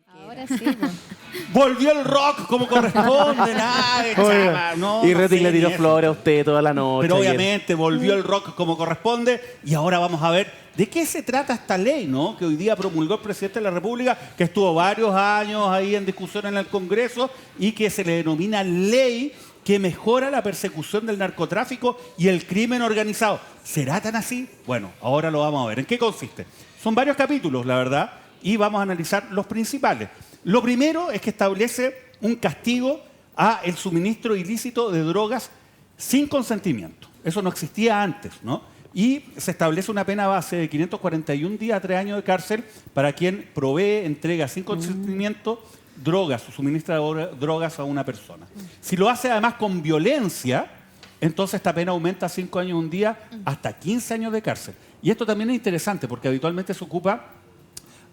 Ahora sí, po. Volvió el rock como corresponde, nada, chava, no, Y no Retic sé le tiró ni eso. flores a usted toda la noche. Pero ayer. obviamente volvió el rock como corresponde y ahora vamos a ver de qué se trata esta ley, ¿no? Que hoy día promulgó el presidente de la República, que estuvo varios años ahí en discusión en el Congreso y que se le denomina ley que mejora la persecución del narcotráfico y el crimen organizado. ¿Será tan así? Bueno, ahora lo vamos a ver. ¿En qué consiste? Son varios capítulos, la verdad, y vamos a analizar los principales. Lo primero es que establece un castigo a el suministro ilícito de drogas sin consentimiento. Eso no existía antes, ¿no? Y se establece una pena base de 541 días a 3 años de cárcel para quien provee, entrega sin consentimiento drogas o suministra drogas a una persona. Si lo hace además con violencia, entonces esta pena aumenta a 5 años un día hasta 15 años de cárcel. Y esto también es interesante porque habitualmente se ocupa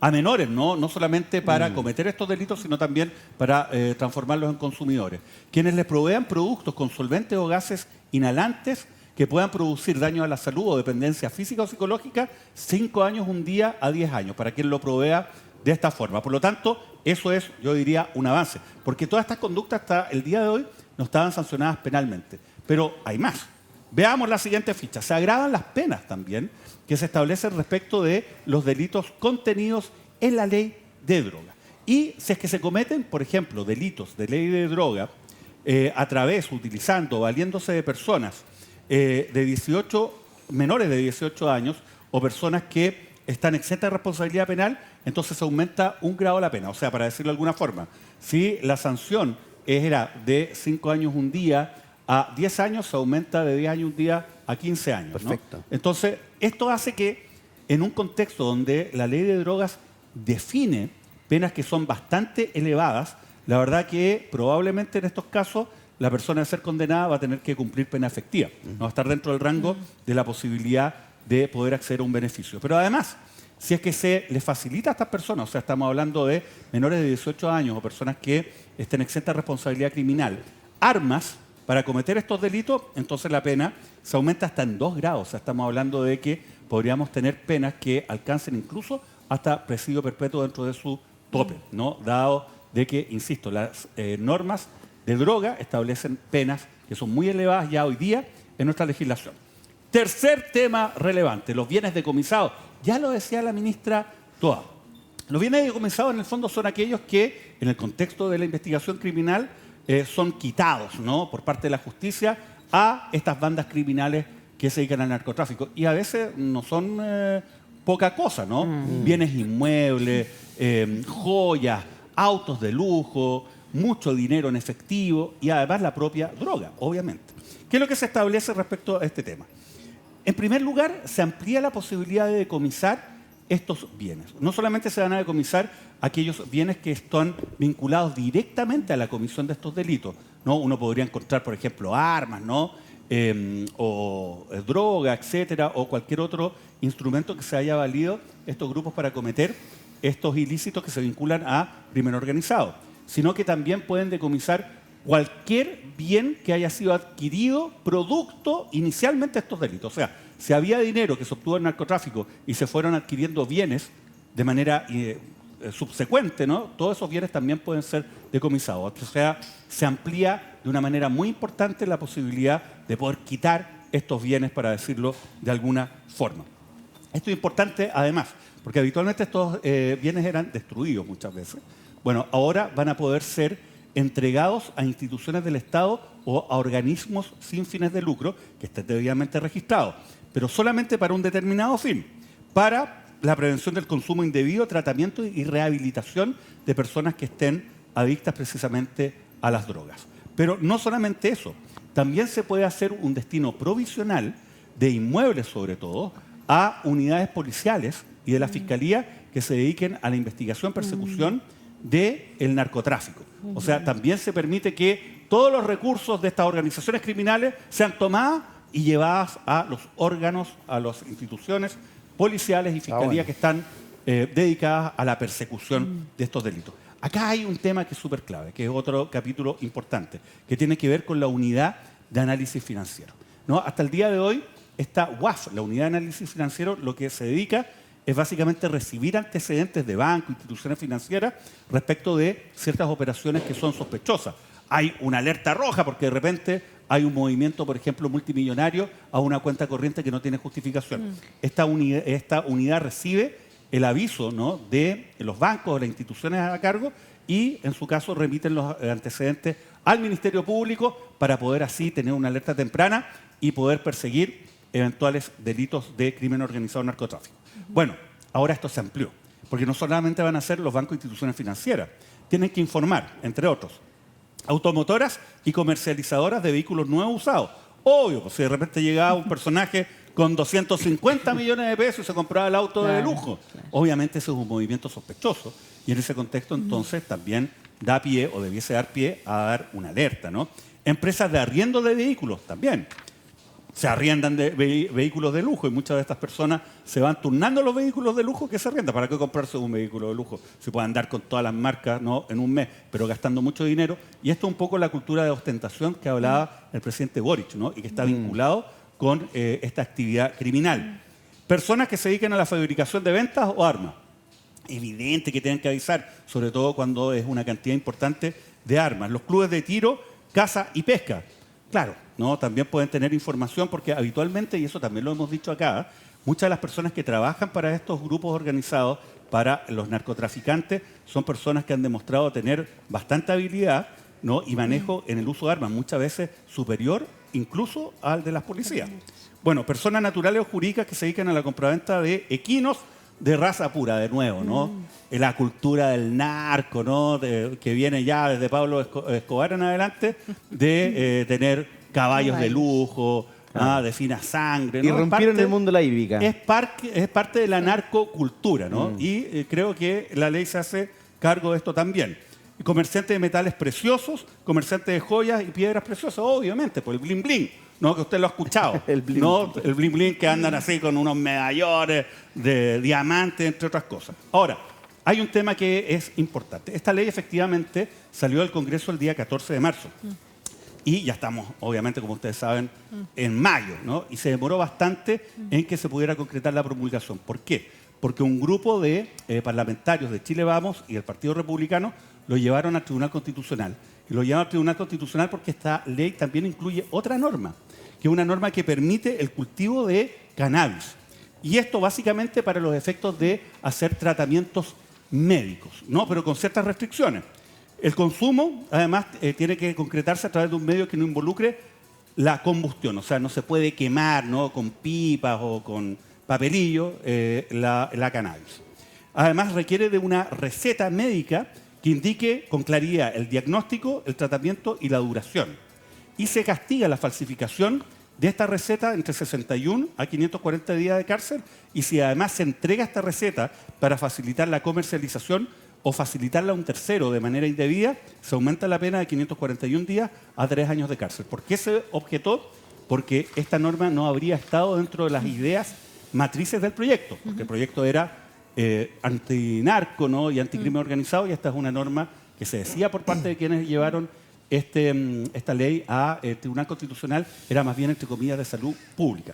a menores, no solamente para cometer estos delitos, sino también para transformarlos en consumidores. Quienes les provean productos con solventes o gases inhalantes que puedan producir daño a la salud o dependencia física o psicológica, 5 años un día a 10 años, para quien lo provea de esta forma. Por lo tanto, eso es, yo diría, un avance, porque todas estas conductas hasta el día de hoy no estaban sancionadas penalmente. Pero hay más. Veamos la siguiente ficha. Se agravan las penas también que se establecen respecto de los delitos contenidos en la ley de droga. Y si es que se cometen, por ejemplo, delitos de ley de droga a través, utilizando o valiéndose de personas menores de 18 años o personas que están exentas de responsabilidad penal, entonces se aumenta un grado la pena. O sea, para decirlo de alguna forma, si la sanción era de 5 años un día a 10 años, se aumenta de 10 años un día a 15 años. Perfecto. ¿No? Entonces, esto hace que en un contexto donde la ley de drogas define penas que son bastante elevadas, la verdad que probablemente en estos casos la persona de ser condenada va a tener que cumplir pena efectiva. No va a estar dentro del rango de la posibilidad de poder acceder a un beneficio. Pero además, si es que se les facilita a estas personas, o sea, estamos hablando de menores de 18 años o personas que estén exentas de responsabilidad criminal, armas para cometer estos delitos, entonces la pena se aumenta hasta en 2 grados. O sea, estamos hablando de que podríamos tener penas que alcancen incluso hasta presidio perpetuo dentro de su tope, ¿no? Dado de que, insisto, las normas de droga establecen penas que son muy elevadas ya hoy día en nuestra legislación. Tercer tema relevante, los bienes decomisados. Ya lo decía la ministra Toa. Los bienes decomisados en el fondo son aquellos que, en el contexto de la investigación criminal, son quitados, ¿no?, por parte de la justicia a estas bandas criminales que se dedican al narcotráfico. Y a veces no son poca cosa, ¿no? Bienes inmuebles, joyas, autos de lujo, mucho dinero en efectivo y además la propia droga, obviamente. ¿Qué es lo que se establece respecto a este tema? En primer lugar, se amplía la posibilidad de decomisar estos bienes. No solamente se van a decomisar aquellos bienes que están vinculados directamente a la comisión de estos delitos, ¿no? Uno podría encontrar, por ejemplo, armas, ¿no? O droga, etcétera, o cualquier otro instrumento que se haya valido estos grupos para cometer estos ilícitos que se vinculan a crimen organizado, sino que también pueden decomisar cualquier bien que haya sido adquirido producto inicialmente de estos delitos. O sea, si había dinero que se obtuvo en narcotráfico y se fueron adquiriendo bienes de manera subsecuente, ¿no?, todos esos bienes también pueden ser decomisados. O sea, se amplía de una manera muy importante la posibilidad de poder quitar estos bienes, para decirlo de alguna forma. Esto es importante además, porque habitualmente estos bienes eran destruidos muchas veces. Bueno, ahora van a poder ser entregados a instituciones del Estado o a organismos sin fines de lucro que estén debidamente registrados, pero solamente para un determinado fin, para la prevención del consumo indebido, tratamiento y rehabilitación de personas que estén adictas precisamente a las drogas. Pero no solamente eso, también se puede hacer un destino provisional de inmuebles, sobre todo, a unidades policiales y de la Fiscalía que se dediquen a la investigación, persecución del narcotráfico. O sea, también se permite que todos los recursos de estas organizaciones criminales sean tomados y llevadas a los órganos, a las instituciones policiales y fiscalías que están dedicadas a la persecución de estos delitos. Acá hay un tema que es súper clave, que es otro capítulo importante, que tiene que ver con la unidad de análisis financiero, ¿no? Hasta el día de hoy, esta UAF, la unidad de análisis financiero, lo que se dedica es básicamente recibir antecedentes de bancos, instituciones financieras respecto de ciertas operaciones que son sospechosas. Hay una alerta roja porque de repente hay un movimiento, por ejemplo, multimillonario a una cuenta corriente que no tiene justificación. Esta unidad recibe el aviso, ¿no?, de los bancos o las instituciones a cargo y, en su caso, remiten los antecedentes al Ministerio Público para poder así tener una alerta temprana y poder perseguir eventuales delitos de crimen organizado o narcotráfico. Bueno, ahora esto se amplió, porque no solamente van a ser los bancos e instituciones financieras, tienen que informar, entre otros, automotoras y comercializadoras de vehículos nuevos usados. Obvio, pues si de repente llegaba un personaje con 250 millones de pesos y se compraba el auto de lujo, obviamente ese es un movimiento sospechoso y en ese contexto entonces también da pie o debiese dar pie a dar una alerta, ¿no? Empresas de arriendo de vehículos también. Se arriendan de vehículos de lujo y muchas de estas personas se van turnando los vehículos de lujo que se arriendan. ¿Para qué comprarse un vehículo de lujo? Se puede andar con todas las marcas, ¿no?, en un mes, pero gastando mucho dinero. Y esto es un poco la cultura de ostentación que hablaba el presidente Boric, ¿no?, y que está vinculado con esta actividad criminal. Personas que se dedican a la fabricación de ventas o armas. Evidente que tienen que avisar, sobre todo cuando es una cantidad importante de armas. Los clubes de tiro, caza y pesca. Claro, ¿no?, también pueden tener información porque habitualmente, y eso también lo hemos dicho acá, muchas de las personas que trabajan para estos grupos organizados, para los narcotraficantes, son personas que han demostrado tener bastante habilidad, ¿no?, y manejo en el uso de armas, muchas veces superior incluso al de las policías. Bueno, personas naturales o jurídicas que se dedican a la compraventa de equinos de raza pura, de nuevo, ¿no? La cultura del narco, ¿no?, que viene ya desde Pablo Escobar en adelante, de tener caballos de lujo, de fina sangre, ¿no? Y rompieron el mundo de la hípica. Es parte de la narcocultura, ¿no? Y creo que la ley se hace cargo de esto también. Comerciantes de metales preciosos, comerciantes de joyas y piedras preciosas, obviamente, por el bling bling, ¿no?, que usted lo ha escuchado. El bling, ¿no?, el bling bling que andan así con unos medallones de diamantes, entre otras cosas. Ahora, hay un tema que es importante. Esta ley efectivamente salió del Congreso el día 14 de marzo. Y ya estamos, obviamente, como ustedes saben, en mayo, ¿no? Y se demoró bastante en que se pudiera concretar la promulgación. ¿Por qué? Porque un grupo de parlamentarios de Chile Vamos y del Partido Republicano lo llevaron al Tribunal Constitucional. Y lo llevaron al Tribunal Constitucional porque esta ley también incluye otra norma, que es una norma que permite el cultivo de cannabis. Y esto básicamente para los efectos de hacer tratamientos médicos, ¿no?, pero con ciertas restricciones. El consumo, además, tiene que concretarse a través de un medio que no involucre la combustión. O sea, no se puede quemar, ¿no?, con pipas o con papelillo la cannabis. Además, requiere de una receta médica que indique con claridad el diagnóstico, el tratamiento y la duración. Y se castiga la falsificación de esta receta entre 61 a 540 días de cárcel y si además se entrega esta receta para facilitar la comercialización o facilitarla a un tercero de manera indebida, se aumenta la pena de 541 días a 3 años de cárcel. ¿Por qué se objetó? Porque esta norma no habría estado dentro de las ideas matrices del proyecto, porque el proyecto era antinarco, ¿no?, y anticrimen organizado, y esta es una norma que se decía por parte de quienes llevaron esta ley a Tribunal Constitucional, era más bien, entre comillas, de salud pública.